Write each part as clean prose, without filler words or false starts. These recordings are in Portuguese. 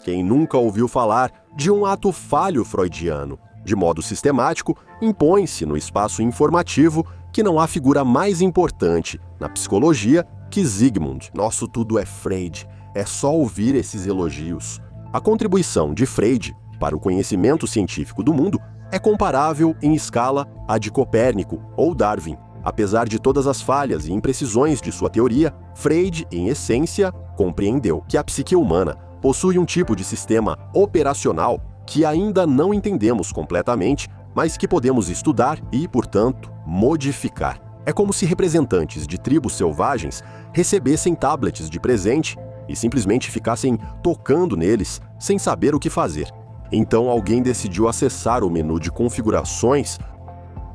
Quem nunca ouviu falar de um ato falho freudiano? De modo sistemático, impõe-se no espaço informativo que não há figura mais importante na psicologia que Sigmund. Nosso tudo é Freud. É só ouvir esses elogios. A contribuição de Freud para o conhecimento científico do mundo é comparável em escala à de Copérnico ou Darwin. Apesar de todas as falhas e imprecisões de sua teoria, Freud, em essência, compreendeu que a psique humana possui um tipo de sistema operacional que ainda não entendemos completamente, mas que podemos estudar e, portanto, modificar. É como se representantes de tribos selvagens recebessem tablets de presente e simplesmente ficassem tocando neles sem saber o que fazer. Então alguém decidiu acessar o menu de configurações.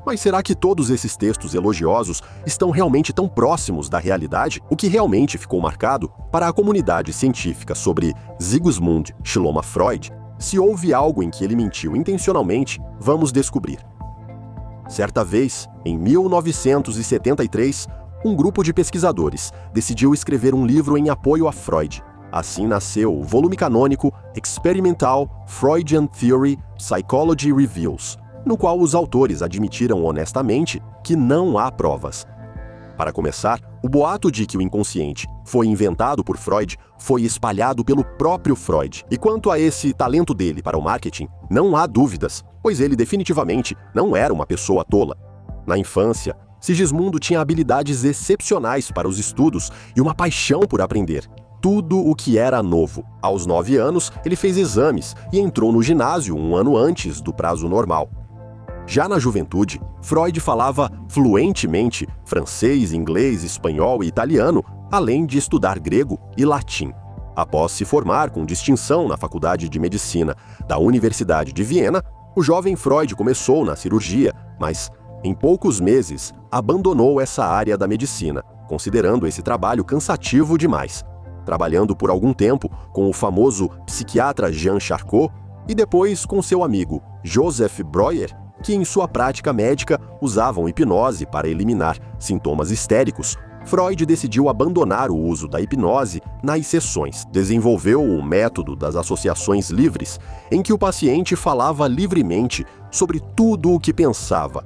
Mas será que todos esses textos elogiosos estão realmente tão próximos da realidade? O que realmente ficou marcado para a comunidade científica sobre Sigmund Shloma Freud, se houve algo em que ele mentiu intencionalmente, vamos descobrir. Certa vez, em 1973, um grupo de pesquisadores decidiu escrever um livro em apoio a Freud. Assim nasceu o volume canônico Experimental Freudian Theory Psychology Reviews, no qual os autores admitiram honestamente que não há provas. Para começar, o boato de que o inconsciente foi inventado por Freud foi espalhado pelo próprio Freud. E quanto a esse talento dele para o marketing, não há dúvidas, pois ele definitivamente não era uma pessoa tola. Na infância, Sigismundo tinha habilidades excepcionais para os estudos e uma paixão por aprender. Tudo o que era novo. Aos 9 anos, ele fez exames e entrou no ginásio um ano antes do prazo normal. Já na juventude, Freud falava fluentemente francês, inglês, espanhol e italiano, além de estudar grego e latim. Após se formar com distinção na Faculdade de Medicina da Universidade de Viena, o jovem Freud começou na cirurgia, mas, em poucos meses, abandonou essa área da medicina, considerando esse trabalho cansativo demais. Trabalhando por algum tempo com o famoso psiquiatra Jean Charcot e depois com seu amigo Joseph Breuer, que em sua prática médica usavam hipnose para eliminar sintomas histéricos, Freud decidiu abandonar o uso da hipnose nas sessões. Desenvolveu o método das associações livres, em que o paciente falava livremente sobre tudo o que pensava.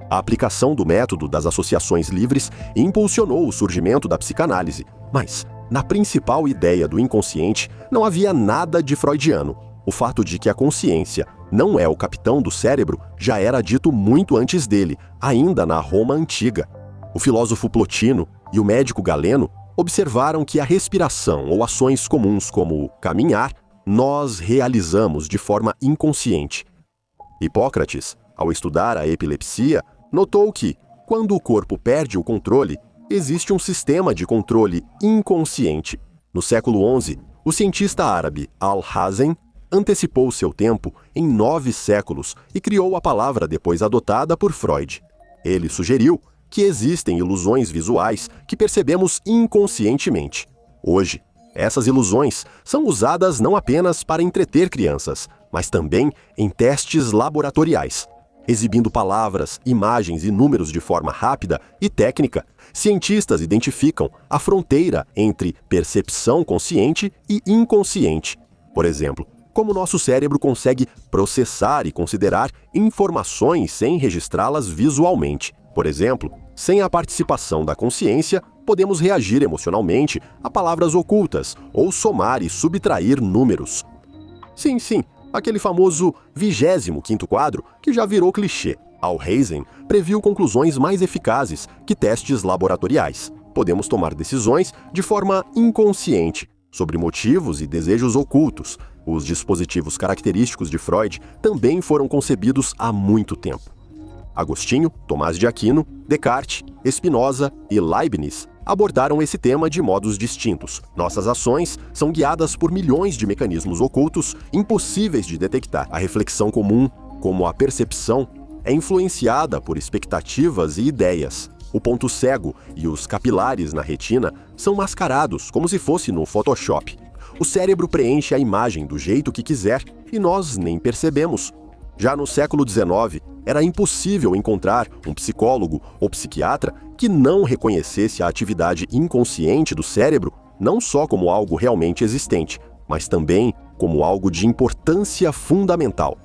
A aplicação do método das associações livres impulsionou o surgimento da psicanálise, mas na principal ideia do inconsciente não havia nada de freudiano. O fato de que a consciência não é o capitão do cérebro já era dito muito antes dele, ainda na Roma antiga. O filósofo Plotino e o médico Galeno observaram que a respiração ou ações comuns como caminhar, nós realizamos de forma inconsciente. Hipócrates, ao estudar a epilepsia, notou que, quando o corpo perde o controle, existe um sistema de controle inconsciente. No século XI, o cientista árabe Al-Hazen antecipou seu tempo em 9 séculos e criou a palavra depois adotada por Freud. Ele sugeriu que existem ilusões visuais que percebemos inconscientemente. Hoje, essas ilusões são usadas não apenas para entreter crianças, mas também em testes laboratoriais. Exibindo palavras, imagens e números de forma rápida e técnica, cientistas identificam a fronteira entre percepção consciente e inconsciente. Por exemplo, como nosso cérebro consegue processar e considerar informações sem registrá-las visualmente. Por exemplo, sem a participação da consciência, podemos reagir emocionalmente a palavras ocultas ou somar e subtrair números. Sim, aquele famoso 25º quadro que já virou clichê. Al-Hazen previu conclusões mais eficazes que testes laboratoriais. Podemos tomar decisões de forma inconsciente sobre motivos e desejos ocultos. Os dispositivos característicos de Freud também foram concebidos há muito tempo. Agostinho, Tomás de Aquino, Descartes, Spinoza e Leibniz abordaram esse tema de modos distintos. Nossas ações são guiadas por milhões de mecanismos ocultos impossíveis de detectar. A reflexão comum, como a percepção, é influenciada por expectativas e ideias. O ponto cego e os capilares na retina são mascarados como se fosse no Photoshop. O cérebro preenche a imagem do jeito que quiser e nós nem percebemos. Já no século XIX, era impossível encontrar um psicólogo ou psiquiatra que não reconhecesse a atividade inconsciente do cérebro não só como algo realmente existente, mas também como algo de importância fundamental.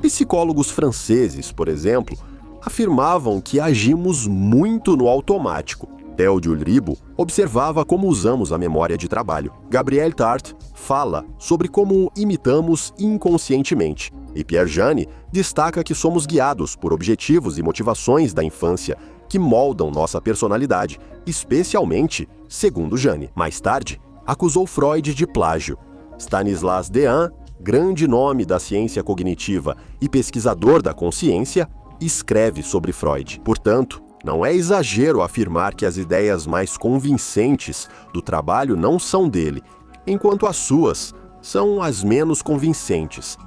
Psicólogos franceses, por exemplo, afirmavam que agimos muito no automático. Théodule Ribo observava como usamos a memória de trabalho. Gabriel Tart fala sobre como imitamos inconscientemente. E Pierre Janes destaca que somos guiados por objetivos e motivações da infância que moldam nossa personalidade, especialmente segundo Janes. Mais tarde, acusou Freud de plágio. Stanislas Dehaene, grande nome da ciência cognitiva e pesquisador da consciência, escreve sobre Freud. Portanto, não é exagero afirmar que as ideias mais convincentes do trabalho não são dele, enquanto as suas são as menos convincentes.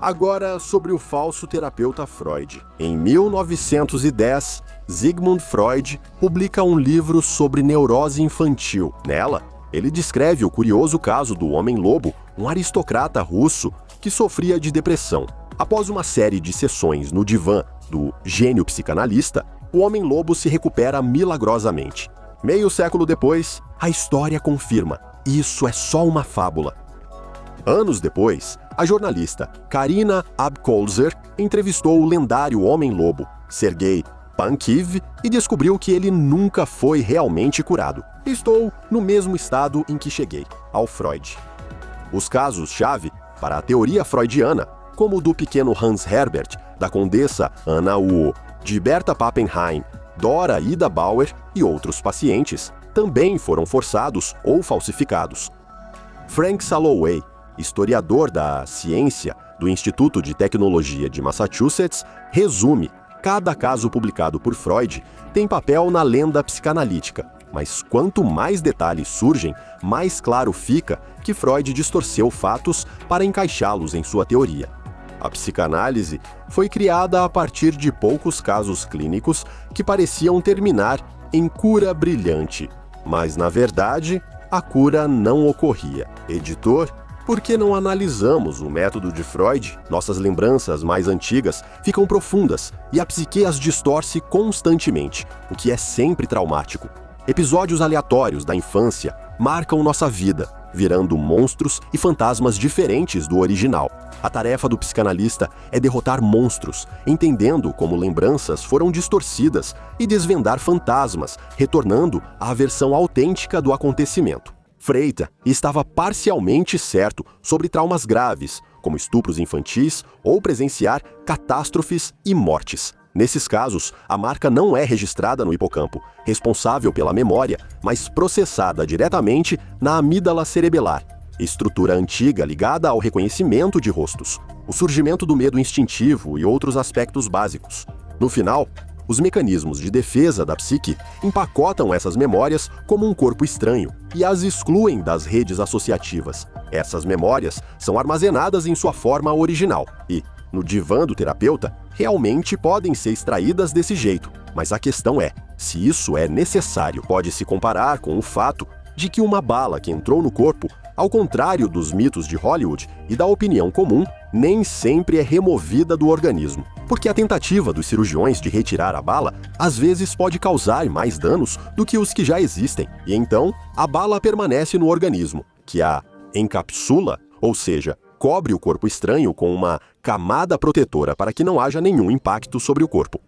Agora, sobre o falso terapeuta Freud. Em 1910, Sigmund Freud publica um livro sobre neurose infantil. Nela, ele descreve o curioso caso do homem-lobo, um aristocrata russo que sofria de depressão. Após uma série de sessões no divã do gênio psicanalista, o homem-lobo se recupera milagrosamente. Meio século depois, a história confirma: isso é só uma fábula. Anos depois, a jornalista Karina Abkolzer entrevistou o lendário homem-lobo, Sergei Pankiv, e descobriu que ele nunca foi realmente curado. Estou no mesmo estado em que cheguei, ao Freud. Os casos-chave para a teoria freudiana, como o do pequeno Hans Herbert, da condessa Anna Uo, de Berta Pappenheim, Dora Ida Bauer e outros pacientes, também foram forçados ou falsificados. Frank Salloway, historiador da ciência do Instituto de Tecnologia de Massachusetts, resume: cada caso publicado por Freud tem papel na lenda psicanalítica, mas quanto mais detalhes surgem, mais claro fica que Freud distorceu fatos para encaixá-los em sua teoria. A psicanálise foi criada a partir de poucos casos clínicos que pareciam terminar em cura brilhante, mas, na verdade, a cura não ocorria. Editor, por que não analisamos o método de Freud? Nossas lembranças mais antigas ficam profundas e a psique as distorce constantemente, o que é sempre traumático. Episódios aleatórios da infância marcam nossa vida, virando monstros e fantasmas diferentes do original. A tarefa do psicanalista é derrotar monstros, entendendo como lembranças foram distorcidas, e desvendar fantasmas, retornando à versão autêntica do acontecimento. Freita estava parcialmente certo sobre traumas graves, como estupros infantis ou presenciar catástrofes e mortes. Nesses casos, a marca não é registrada no hipocampo, responsável pela memória, mas processada diretamente na amígdala cerebelar, estrutura antiga ligada ao reconhecimento de rostos, o surgimento do medo instintivo e outros aspectos básicos. No final, os mecanismos de defesa da psique empacotam essas memórias como um corpo estranho e as excluem das redes associativas. Essas memórias são armazenadas em sua forma original e, no divã do terapeuta, realmente podem ser extraídas desse jeito. Mas a questão é, se isso é necessário. Pode-se comparar com o fato de que uma bala que entrou no corpo, ao contrário dos mitos de Hollywood e da opinião comum, nem sempre é removida do organismo. Porque a tentativa dos cirurgiões de retirar a bala às vezes pode causar mais danos do que os que já existem. E então, a bala permanece no organismo, que a encapsula, ou seja, cobre o corpo estranho com uma camada protetora para que não haja nenhum impacto sobre o corpo.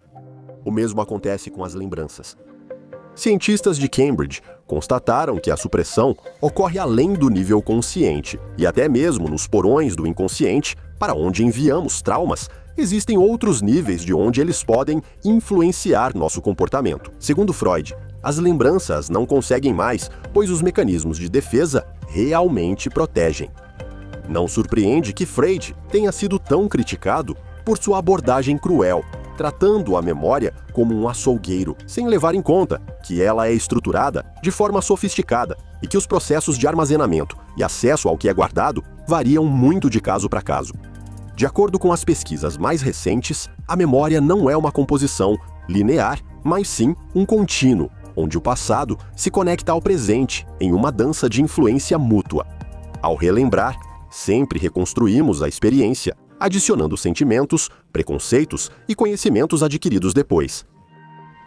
O mesmo acontece com as lembranças. Cientistas de Cambridge constataram que a supressão ocorre além do nível consciente e até mesmo nos porões do inconsciente, para onde enviamos traumas, existem outros níveis de onde eles podem influenciar nosso comportamento. Segundo Freud, as lembranças não conseguem mais, pois os mecanismos de defesa realmente protegem. Não surpreende que Freud tenha sido tão criticado por sua abordagem cruel, tratando a memória como um açougueiro, sem levar em conta que ela é estruturada de forma sofisticada e que os processos de armazenamento e acesso ao que é guardado variam muito de caso para caso. De acordo com as pesquisas mais recentes, a memória não é uma composição linear, mas sim um contínuo, onde o passado se conecta ao presente em uma dança de influência mútua. Ao relembrar, sempre reconstruímos a experiência, adicionando sentimentos, preconceitos e conhecimentos adquiridos depois.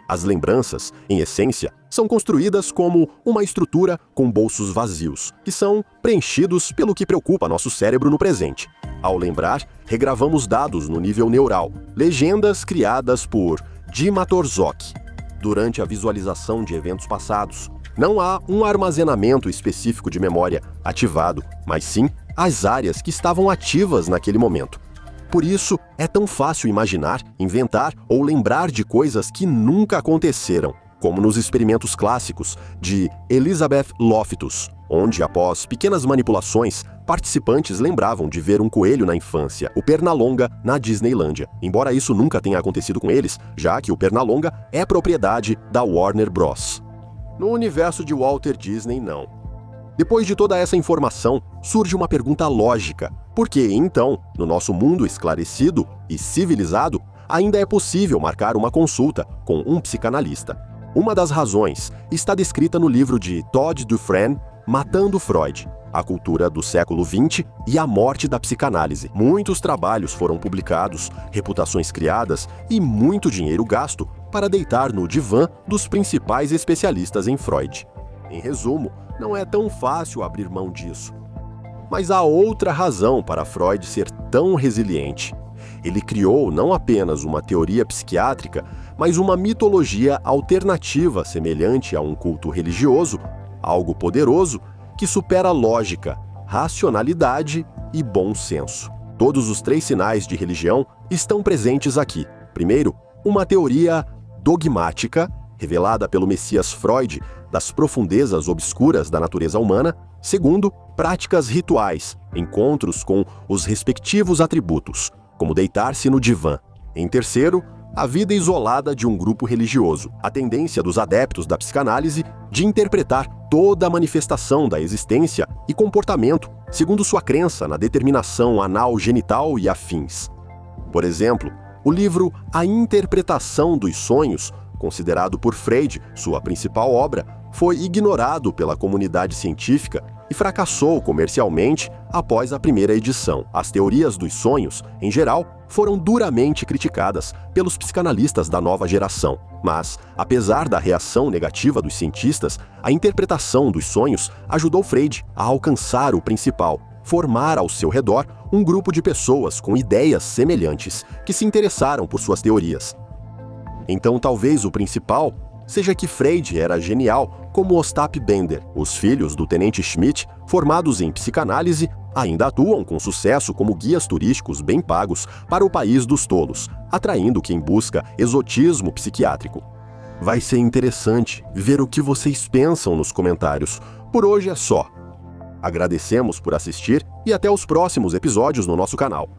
As lembranças, em essência, são construídas como uma estrutura com bolsos vazios, que são preenchidos pelo que preocupa nosso cérebro no presente. Ao lembrar, regravamos dados no nível neural, legendas criadas por Dima Torzok. Durante a visualização de eventos passados, não há um armazenamento específico de memória ativado, mas sim as áreas que estavam ativas naquele momento. Por isso, é tão fácil imaginar, inventar ou lembrar de coisas que nunca aconteceram, como nos experimentos clássicos de Elizabeth Loftus, onde, após pequenas manipulações, participantes lembravam de ver um coelho na infância, o Pernalonga, na Disneylândia, embora isso nunca tenha acontecido com eles, já que o Pernalonga é propriedade da Warner Bros. No universo de Walter Disney, não. Depois de toda essa informação, surge uma pergunta lógica. Por que, então, no nosso mundo esclarecido e civilizado, ainda é possível marcar uma consulta com um psicanalista? Uma das razões está descrita no livro de Todd Dufresne, Matando Freud, a cultura do século XX e a morte da psicanálise. Muitos trabalhos foram publicados, reputações criadas e muito dinheiro gasto para deitar no divã dos principais especialistas em Freud. Em resumo, não é tão fácil abrir mão disso. Mas há outra razão para Freud ser tão resiliente. Ele criou não apenas uma teoria psiquiátrica, mas uma mitologia alternativa semelhante a um culto religioso, algo poderoso que supera lógica, racionalidade e bom senso. Todos os 3 sinais de religião estão presentes aqui. Primeiro, uma teoria dogmática, revelada pelo Messias Freud, das profundezas obscuras da natureza humana. Segundo, práticas rituais, encontros com os respectivos atributos, como deitar-se no divã. Em terceiro, a vida isolada de um grupo religioso, a tendência dos adeptos da psicanálise de interpretar toda a manifestação da existência e comportamento segundo sua crença na determinação anal genital e afins. Por exemplo, o livro A Interpretação dos Sonhos, considerado por Freud sua principal obra, foi ignorado pela comunidade científica e fracassou comercialmente após a primeira edição. As teorias dos sonhos, em geral, foram duramente criticadas pelos psicanalistas da nova geração. Mas, apesar da reação negativa dos cientistas, a interpretação dos sonhos ajudou Freud a alcançar o principal: formar ao seu redor um grupo de pessoas com ideias semelhantes que se interessaram por suas teorias. Então, talvez o principal seja que Freud era genial como Ostap Bender. Os filhos do Tenente Schmidt, formados em psicanálise, ainda atuam com sucesso como guias turísticos bem pagos para o país dos tolos, atraindo quem busca exotismo psiquiátrico. Vai ser interessante ver o que vocês pensam nos comentários. Por hoje é só. Agradecemos por assistir e até os próximos episódios no nosso canal.